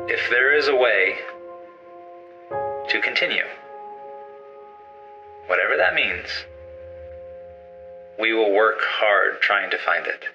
if there is a way to continue, whatever that means, we will work hard trying to find it.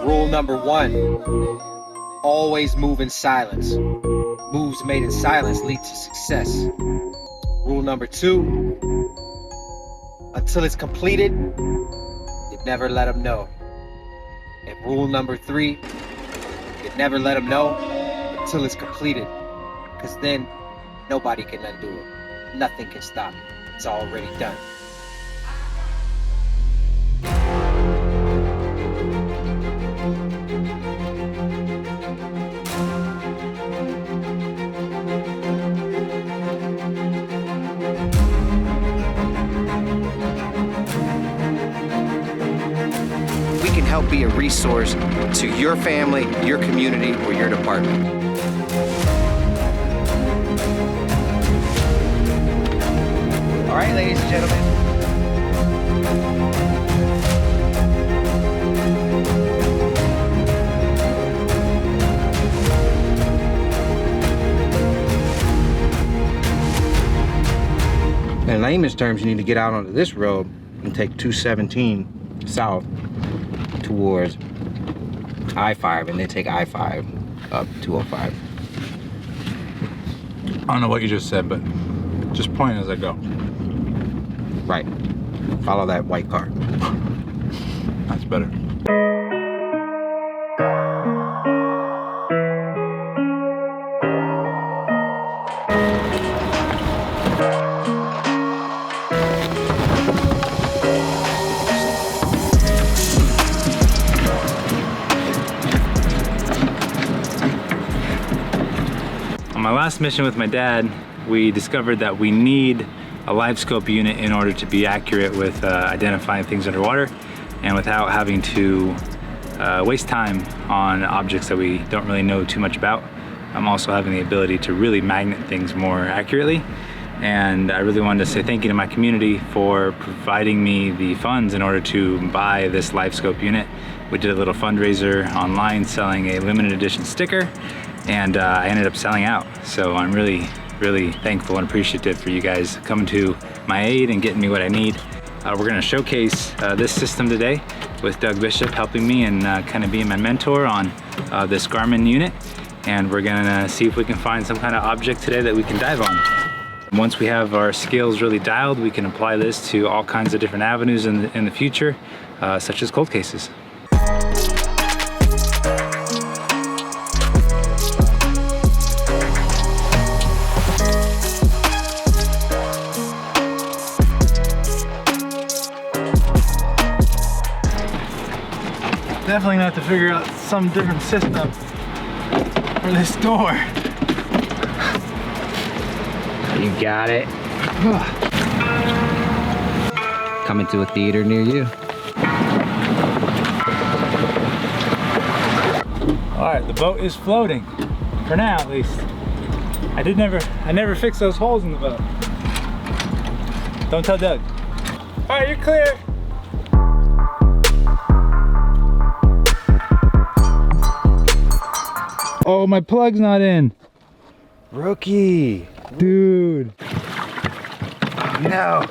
Rule number 1, always move in silence. Moves made in silence lead to success. Rule number 2, until it's completed, you never let them know. And rule number 3, you never let them know until it's completed. Because then, nobody can undo it. Nothing can stop it. It's already done. Help be a resource to your family, your community, or your department. All right, ladies and gentlemen. In layman's terms, you need to get out onto this road and take 217 south towards I-5 and then take I-5 up 205. I don't know what you just said, but just point as I go. Right. Follow that white car. That's better. On my last mission with my dad, we discovered that we need a live scope unit in order to be accurate with identifying things underwater and without having to waste time on objects that we don't really know too much about. I'm also having the ability to really magnet things more accurately. And I really wanted to say thank you to my community for providing me the funds in order to buy this live scope unit. We did a little fundraiser online selling a limited edition sticker, and I ended up selling out. So I'm really thankful and appreciative for you guys coming to my aid and getting me what I need. We're gonna showcase this system today with Doug Bishop helping me and kind of being my mentor on this Garmin unit. And we're gonna see if we can find some kind of object today that we can dive on. Once we have our skills really dialed, we can apply this to all kinds of different avenues in the future, such as cold cases. Definitely gonna have to figure out some different system for this door. You got it. Coming to a theater near you. All right, the boat is floating, for now at least. I never fixed those holes in the boat. Don't tell Doug. All right, you're clear. Oh, my plug's not in. Rookie. Dude. No.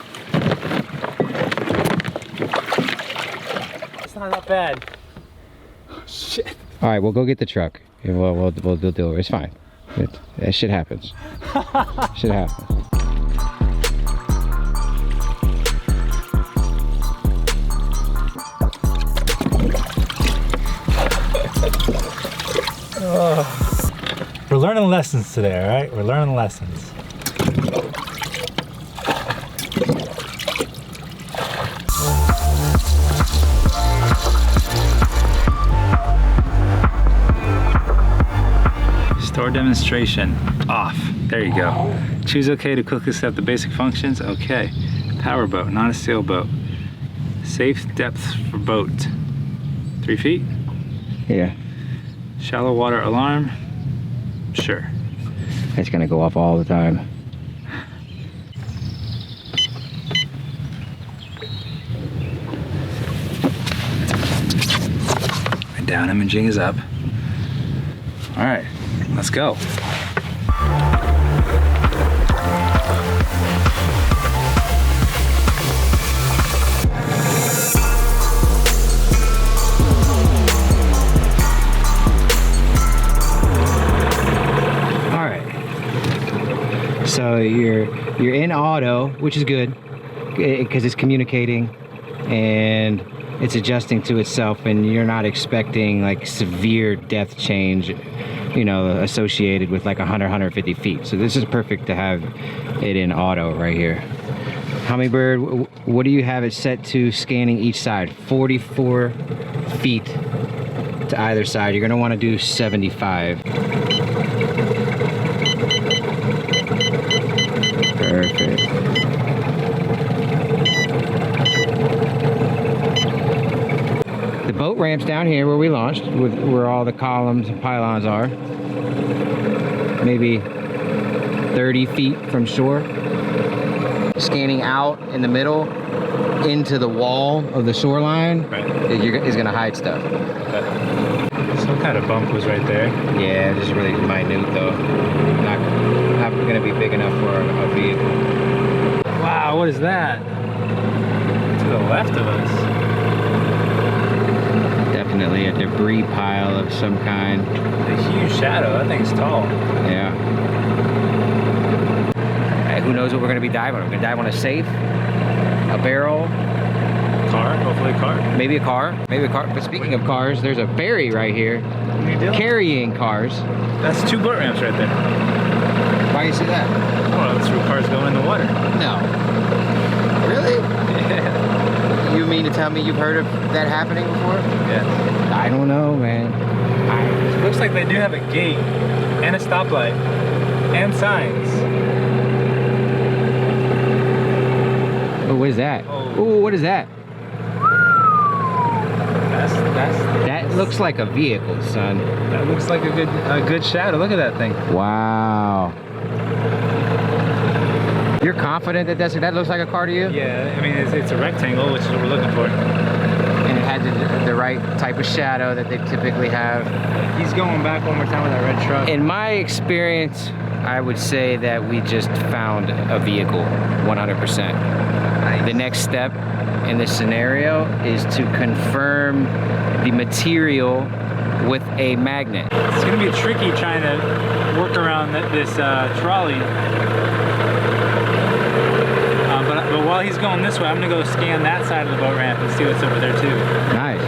It's not that bad. Oh, shit. All right, we'll go get the truck. We'll deal. It's fine. That shit happens. Shit happens. We're learning lessons today, all right? We're learning lessons. Tour demonstration off. There you go. Choose OK to quickly set up the basic functions. OK. Power boat, not a sailboat. Safe depth for boat. 3 feet. Yeah. Shallow water alarm. Sure. It's gonna go off all the time. My down imaging is up. All right, let's go. So you're in auto, which is good because it's communicating and it's adjusting to itself, and you're not expecting like severe depth change, you know, associated with like 150 feet. So this is perfect to have it in auto right here. Hummingbird, what do you have it set to scanning each side? 44 feet to either side. You're gonna want to do 75. Perfect. The boat ramp's down here where we launched, with where all the columns and pylons are. Maybe 30 feet from shore. Scanning out in the middle into the wall of the shoreline is going to hide stuff. Some kind of bump was right there. Yeah, just really minute though. Not going to be big enough for a vehicle. Wow, what is that? To the left of us. Definitely a debris pile of some kind. A huge shadow. That thing's tall. Yeah. Who knows what we're going to be diving on? We're going to dive on a safe, a barrel, Car, hopefully a car. maybe a car, maybe a car. But speaking of cars, there's a ferry right here carrying cars. That's 2 boat ramps right there. Why do you say that? Oh, that's where cars go in the water. No. Really? Yeah. You mean to tell me you've heard of that happening before? Yes. I don't know, man. It looks like they do have a gate and a stoplight and signs. Oh, what is that? Oh. Oh, what is that? That Looks like a vehicle, son. That looks like a good shadow. Look at that thing. Wow. You're confident that that looks like a car to you? Yeah, I mean it's a rectangle, which is what we're looking for. And it had the right type of shadow that they typically have. He's going back one more time with that red truck. In my experience, I would say that we just found a vehicle, 100%. Nice. The next step in this scenario is to confirm the material with a magnet. It's gonna be tricky trying to work around this trolley. But while he's going this way, I'm gonna go scan that side of the boat ramp and see what's over there too. Nice.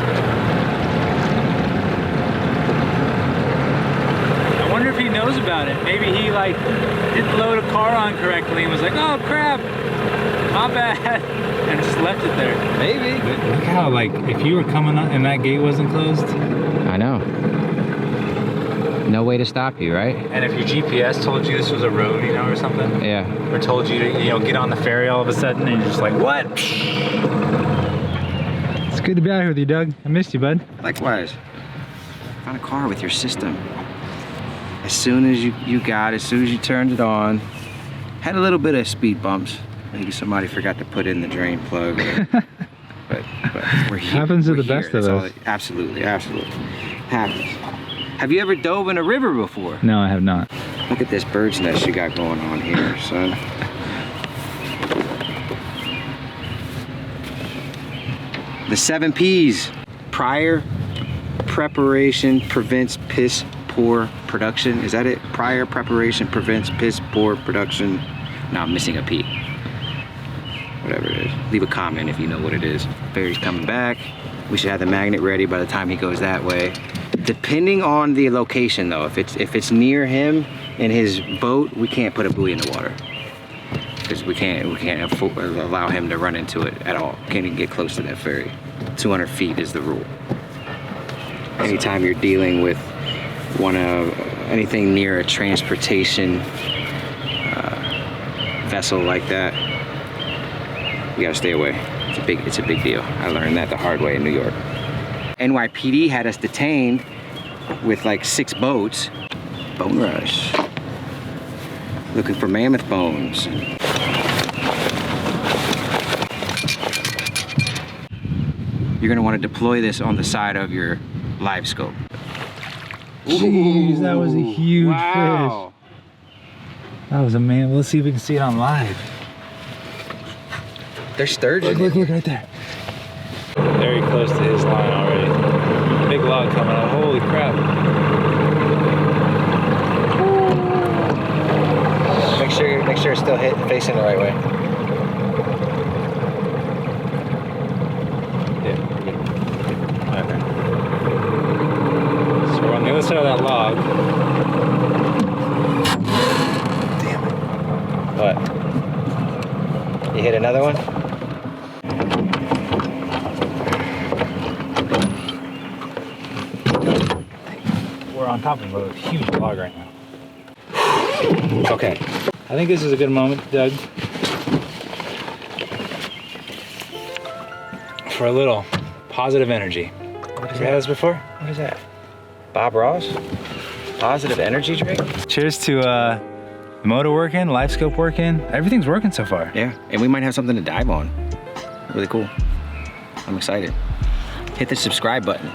I wonder if he knows about it. Maybe he like didn't load a car on correctly and was like, oh crap, my bad, and just left it there. Maybe. Look how like if you were coming up and that gate wasn't closed. I know. No way to stop you, right? And if your GPS told you this was a road, you know, or something. Yeah. Or told you to, you know, get on the ferry all of a sudden, and you're just like, what? It's good to be out here with you, Doug. I missed you, bud. Likewise. Found a car with your system. As soon as you turned it on, had a little bit of speed bumps. Maybe somebody forgot to put in the drain plug. but we're here. Happens to We're the best here. of That's us. Absolutely. Happens. Have you ever dove in a river before? No, I have not. Look at this bird's nest you got going on here, son. The 7 P's. Prior preparation prevents piss poor production. Is that it? Prior preparation prevents piss poor production. No, I'm missing a P. Whatever it is. Leave a comment if you know what it is. Barry's coming back. We should have the magnet ready by the time he goes that way. Depending on the location though, if it's near him in his boat, we can't put a buoy in the water. Because we can't allow him to run into it at all. Can't even get close to that ferry. 200 feet is the rule. Anytime you're dealing with one of anything near a transportation vessel like that, you gotta stay away. It's a big deal. I learned that the hard way in New York. NYPD had us detained with like 6 boats. Bone rush. Looking for mammoth bones. You're gonna want to deploy this on the side of your live scope. Jeez, that was a huge Wow. fish. That was a man. Let's see if we can see it on live. They're sturgeon. Look right there. Very close to his line already. Big log coming up. Holy crap. Make sure it's still facing the right way. Yeah. Okay. So we're on the other side of that log. Damn it. What? You hit another one? We're on top of a huge log right now. Okay. I think this is a good moment, Doug, for a little positive energy. What is You had this before? What is that? Bob Ross? Positive energy drink? Cheers to the motor working, live scope working. Everything's working so far. Yeah, and we might have something to dive on. Really cool. I'm excited. Hit the subscribe button.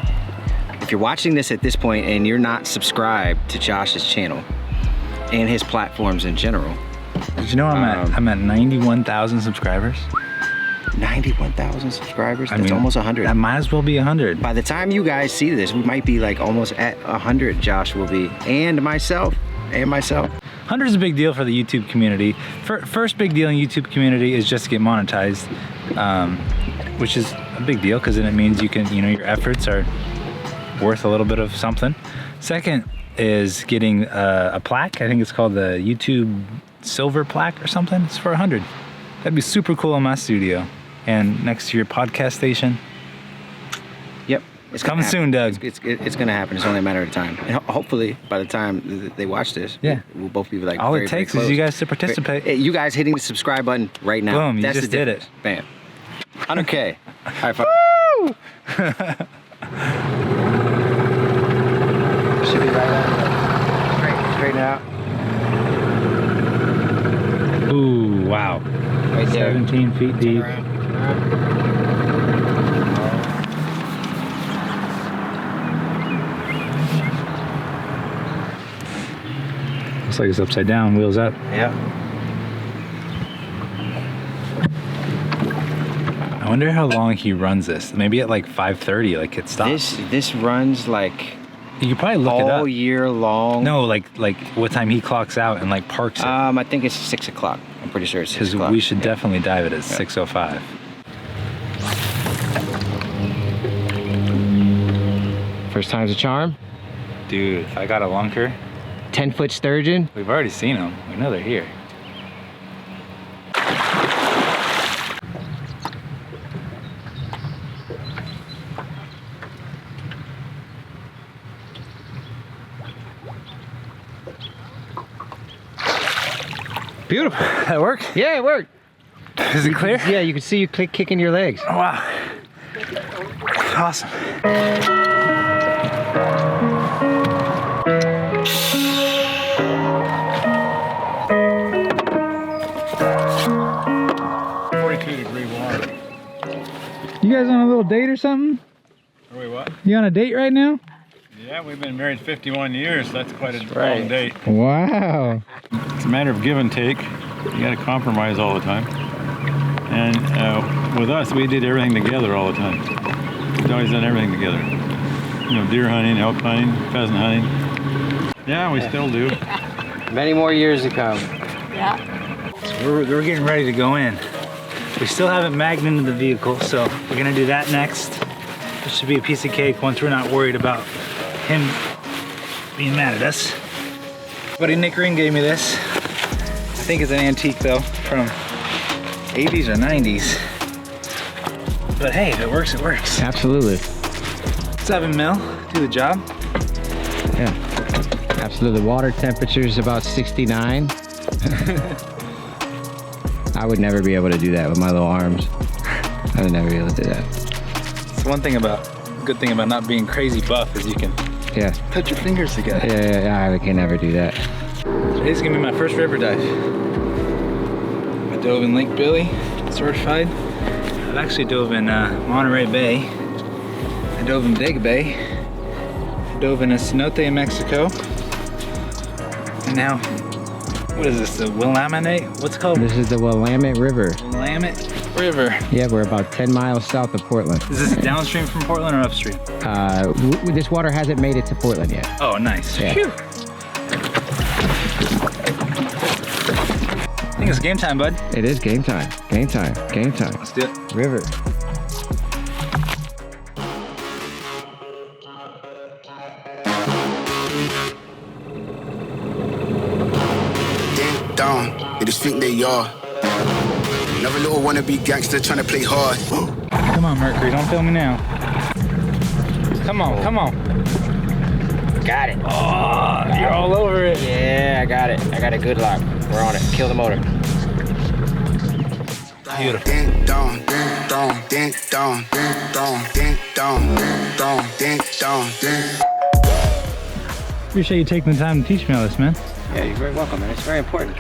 If you're watching this at this point and you're not subscribed to Josh's channel and his platforms in general. Did you know I'm at 91,000 subscribers? 91,000 subscribers? That's almost 100. That might as well be 100. By the time you guys see this, we might be like almost at 100, Josh will be. And myself. 100 is a big deal for the YouTube community. First big deal in YouTube community is just to get monetized, which is a big deal because then it means you can, your efforts are worth a little bit of something. Second is getting a plaque. I think it's called the YouTube Silver Plaque or something. It's for 100. That'd be super cool in my studio and next to your podcast station. Yep. It's coming soon, Doug. It's gonna happen. It's only a matter of time. And hopefully, by the time they watch this, yeah, we'll both be like all very, it takes very is you guys to participate. You guys hitting the subscribe button right now. Boom! You just did it. Bam. 100K. High five. Woo! Should be right on. Straighten out. Ooh! Wow. Right there. 17 feet deep. Looks like it's upside down, wheels up. Yeah. I wonder how long he runs this. Maybe at like 5:30, like it stops. This runs like You could probably look it up. all year long. No, like what time he clocks out and like parks it. I think it's 6 o'clock. I'm pretty sure it's 6 Because o'clock. we should definitely dive it at 6:05. First time's a charm. Dude, if I got a lunker, 10-foot sturgeon. we've already seen them. We know they're here. Beautiful. That work? Yeah, it worked. Is it clear? Yeah, you can see you kicking your legs. Oh, wow. Awesome. You guys on a little date or something? Are we what? You on a date right now? Yeah, we've been married 51 years. That's quite a right. long date. Wow. It's a matter of give and take. You got to compromise all the time. And with us, we did everything together all the time. We've always done everything together. Deer hunting, elk hunting, pheasant hunting. Yeah, we still do. Many more years to come. We're getting ready to go in. We still haven't magged into the vehicle, so we're gonna do that next. This should be a piece of cake once we're not worried about him being mad at us. Buddy Nick Ring gave me this. I think it's an antique though, from 80s or 90s. But hey, if it works, it works. Absolutely. 7 mil, do the job. Yeah. Absolutely. Water temperature is about 69. I would never be able to do that with my little arms. I would never be able to do that. It's one thing good thing about not being crazy buff is you can touch your fingers together. Yeah, I can never do that. Today's gonna be my first river dive. I dove in Lake Billy, certified. I've actually dove in Monterey Bay. I dove in Big Bay. I dove in a cenote in Mexico. And now, what is this, the Willamette? What's it called? This is the Willamette River. Willamette River. Yeah, we're about 10 miles south of Portland. Is this downstream from Portland or upstream? This water hasn't made it to Portland yet. Oh, nice. Yeah. Phew. I think it's game time, bud. It is game time. Game time. Game time. Let's do it. River. Down, they just think they are. Another little wannabe gangster trying to play hard. Come on, Mercury, don't film me now. Come on, come on. Got it. Oh, you're all over it. Yeah, I got it. I got a good lock. We're on it. Kill the motor. Beautiful. Ding dong, ding dong, ding dong, ding dong, ding dong, ding dong, ding dong. Appreciate you taking the time to teach me all this, man. Yeah, you're very welcome, man. It's very important.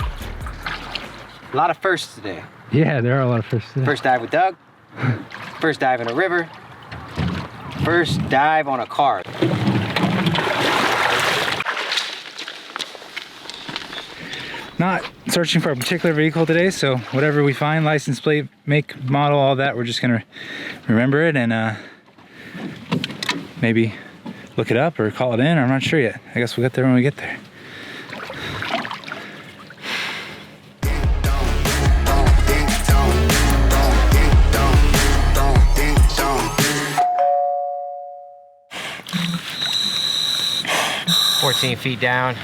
A lot of firsts today. Yeah, there are a lot of firsts today. First dive with Doug. First dive in a river. First dive on a car. Not searching for a particular vehicle today, so whatever we find, license plate, make, model, all that, we're just gonna remember it and maybe look it up or call it in. I'm not sure yet. I guess we'll get there when we get there. 14 feet down.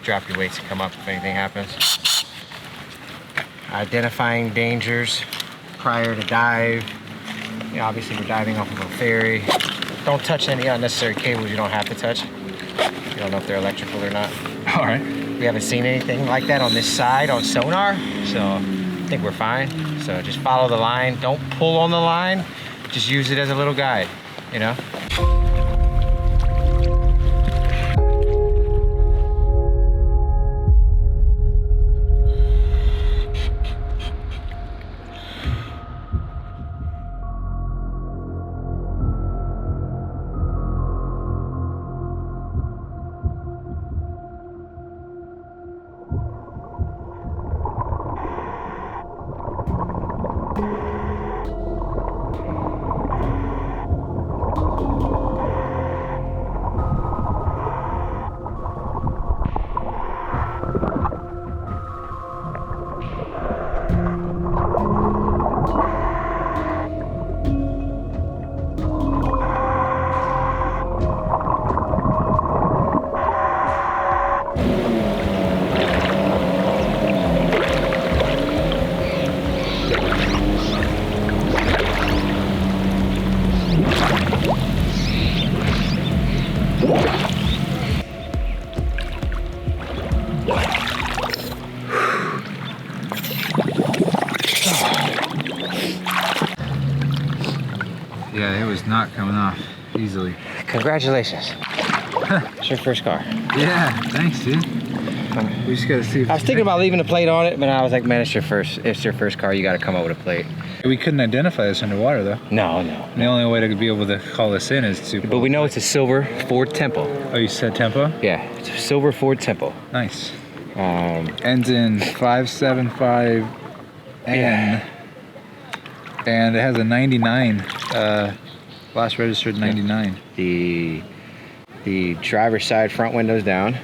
Drop your weights and come up if anything happens. Identifying dangers prior to dive. You know, obviously we're diving off of a ferry. Don't touch any unnecessary cables you don't have to touch. You don't know if they're electrical or not. All right. We haven't seen anything like that on this side on sonar, so I think we're fine. So just follow the line. Don't pull on the line. Just use it as a little guide, you know? Yeah, it was not coming off easily. Congratulations. It's your first car. Yeah, thanks, dude. We just gotta see. I was thinking about leaving a plate on it, but I was like, man, it's your first car. You got to come up with a plate. We couldn't identify this underwater though. No. The only way to be able to call this in is to. But we know it's a silver Ford Tempo. Oh, you said Tempo? Yeah, it's a silver Ford Tempo. Nice. Ends in 575N. Yeah. And it has a 99. Last registered 99. The driver's side front window's down,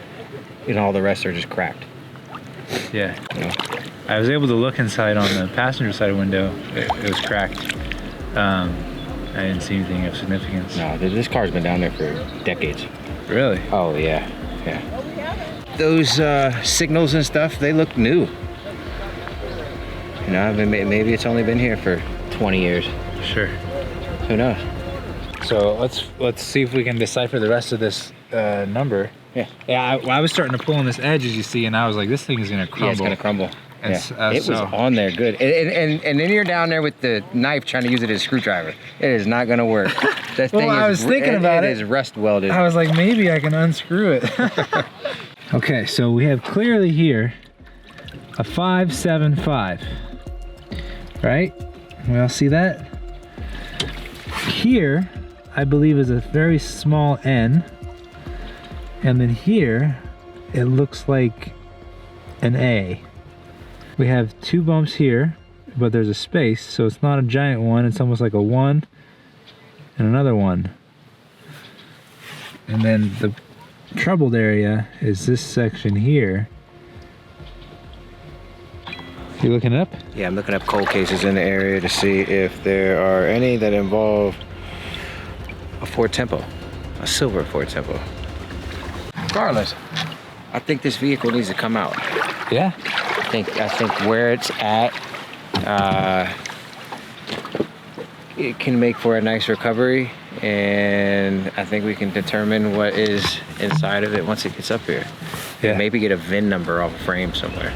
and all the rest are just cracked. Yeah. I was able to look inside on the passenger side window. It was cracked. I didn't see anything of significance. No, this car's been down there for decades. Really? Oh yeah. Those signals and stuff, they look new. You know, I mean, maybe it's only been here for 20 years. Sure. Who knows? So let's see if we can decipher the rest of this number. Yeah, I was starting to pull on this edge, as you see, and I was like, this thing is gonna crumble. Yeah, it's gonna crumble. And it was on there good. And then you're down there with the knife trying to use it as a screwdriver. It is not gonna work. That thing I was thinking about it. It is rust welded. I was like, maybe I can unscrew it. Okay, so we have clearly here a 575, right? We all see that? Here, I believe, is a very small N. And then here, it looks like an A. We have 2 bumps here, but there's a space, so it's not a giant one. It's almost like a 1 and another 1. And then the troubled area is this section here. You looking it up? Yeah, I'm looking up cold cases in the area to see if there are any that involve a Ford Tempo, a silver Ford Tempo. Regardless, I think this vehicle needs to come out. Yeah. I think where it's at, it can make for a nice recovery, and I think we can determine what is inside of it once it gets up here. Yeah. Maybe get a VIN number off a frame somewhere.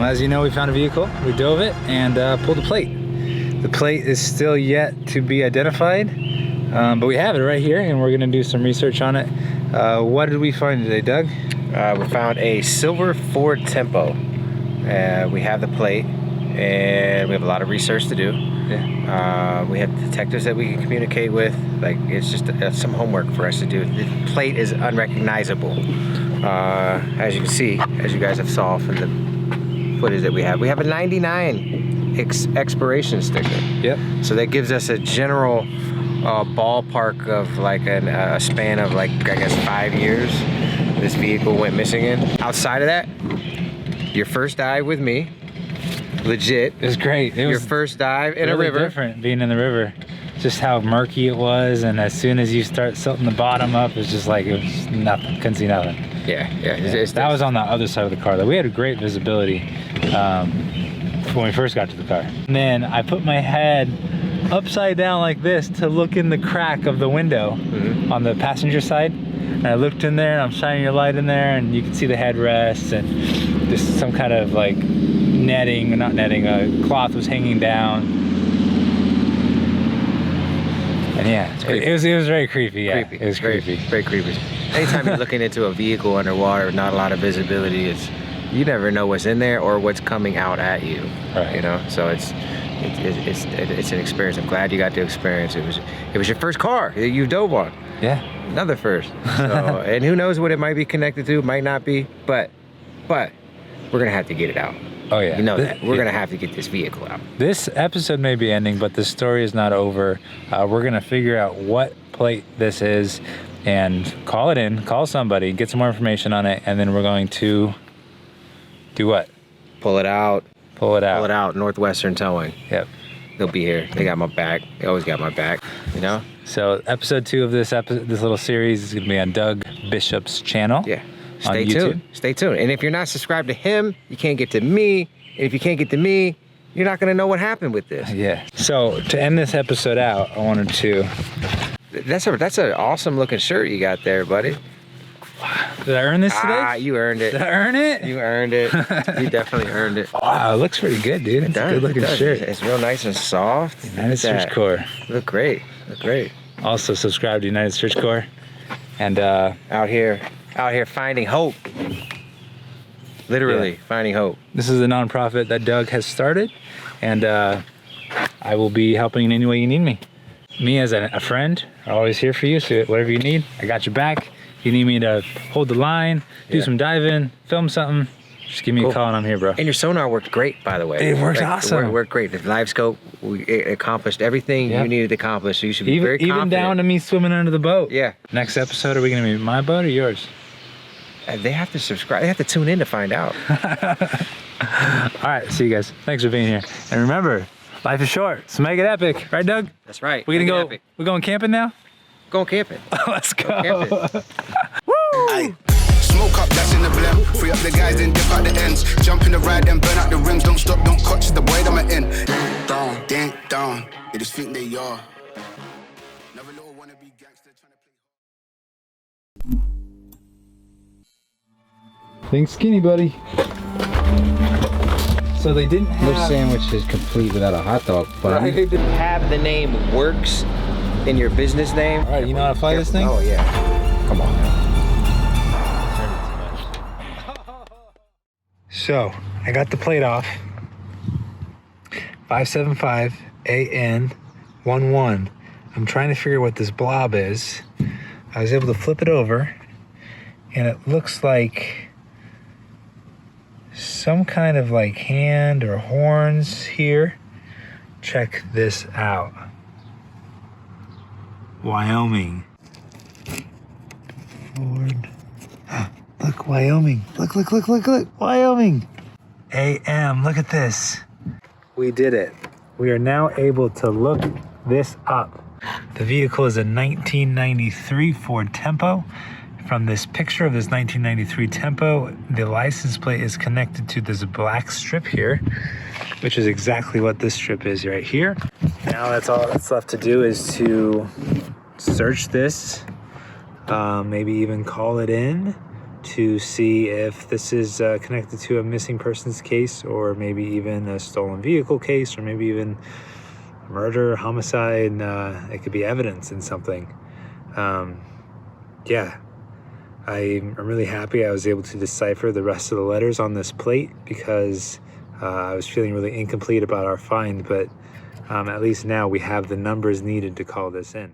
As you know, we found a vehicle, we dove it, and pulled the plate. The plate is still yet to be identified, but we have it right here, and we're gonna do some research on it. What did we find today, Doug? We found a silver Ford Tempo. We have the plate, and we have a lot of research to do. Yeah. We have detectives that we can communicate with. Like, it's just some homework for us to do. The plate is unrecognizable. As you can see, as you guys have saw from the footage that we have a 99 expiration sticker. Yep. So that gives us a general ballpark of like a span of, like, I guess 5 years this vehicle went missing in. Outside of that, your first dive with me, legit. It was great. It was your first dive in really a river. different being in the river. Just how murky it was, and as soon as you start tilting the bottom up, it's just like it was nothing. Couldn't see nothing. Yeah. That was on the other side of the car, though. We had a great visibility when we first got to the car. And then I put my head upside down like this to look in the crack of the window on the passenger side. And I looked in there, and I'm shining your light in there, and you can see the headrests and just some kind of like netting, not netting, cloth was hanging down. And yeah, it was very creepy. Yeah, Creepy. It was creepy. Very creepy. Anytime you're looking into a vehicle underwater with not a lot of visibility, you never know what's in there or what's coming out at you. Right. You know, so it's an experience. I'm glad you got to experience it. It was your first car that you dove on. Yeah. Another first. So, and who knows what it might be connected to? Might not be. But we're gonna have to get it out. Oh yeah. You know that. We're gonna have to get this vehicle out. This episode may be ending, but the story is not over. We're gonna figure out what plate this is and call it in, call somebody, get some more information on it, and then we're going to do what? Pull it out. Pull it out. Pull it out. Northwestern Towing. Yep. They'll be here. They got my back. They always got my back. You know. So episode 2 of this little series is gonna be on Doug Bishop's channel. Yeah. On Stay YouTube. tuned. Stay tuned. And if you're not subscribed to him, you can't get to me. And if you can't get to me, you're not gonna know what happened with this. Yeah. So to end this episode out, I wanted to. That's an awesome looking shirt you got there, buddy. Did I earn this today? Ah, you earned it. Did I earn it? You earned it. You definitely earned it. Wow, it looks pretty good, dude. It's a good looking shirt. It's real nice and soft. United Search Corps. Look great. Look great. Also subscribe to United Search Corps. And out here finding hope. Literally finding hope. This is a nonprofit that Doug has started, and I will be helping in any way you need me. Me as a friend, I'm always here for you, so whatever you need, I got your back. If you need me to hold the line, do some diving, film something, Just give me a call and I'm here, bro. And your sonar worked great, by the way. It worked awesome. It worked great. The live scope, it accomplished everything you needed to accomplish. So you should be very confident. Even down to me swimming under the boat. Yeah. Next episode, are we gonna be my boat or yours? They have to subscribe. They have to tune in to find out. All right, see you guys. Thanks for being here. And remember, life is short, so make it epic, right, Doug? That's right. We're going camping now? Going camping. Let's go. Aye. Smoke up, that's in the blem. Free up the guys, then dip out the ends. Jump in the ride, then burn out the rims. Don't stop, don't catch the way that I'm in. Down, ding, down. They just think they are. Never little wanna be gangster trying to play. Think skinny, buddy. So they didn't have... No sandwich is complete without a hot dog bun. Right. Have the name Works in your business name. All right, you know how to fly this thing? Oh, yeah. Come on now. So, I got the plate off. 575 AN11. I'm trying to figure what this blob is. I was able to flip it over, and it looks like some kind of like hand or horns here. Check this out. Wyoming. Ford. Look, Wyoming. Look. Wyoming. AM, look at this. We did it. We are now able to look this up. The vehicle is a 1993 Ford Tempo. From this picture of this 1993 Tempo, the license plate is connected to this black strip here, which is exactly what this strip is right here. Now that's all that's left to do is to search this, maybe even call it in to see if this is connected to a missing persons case, or maybe even a stolen vehicle case, or maybe even murder, homicide. It could be evidence in something. Yeah. I'm really happy I was able to decipher the rest of the letters on this plate, because I was feeling really incomplete about our find, but at least now we have the numbers needed to call this in.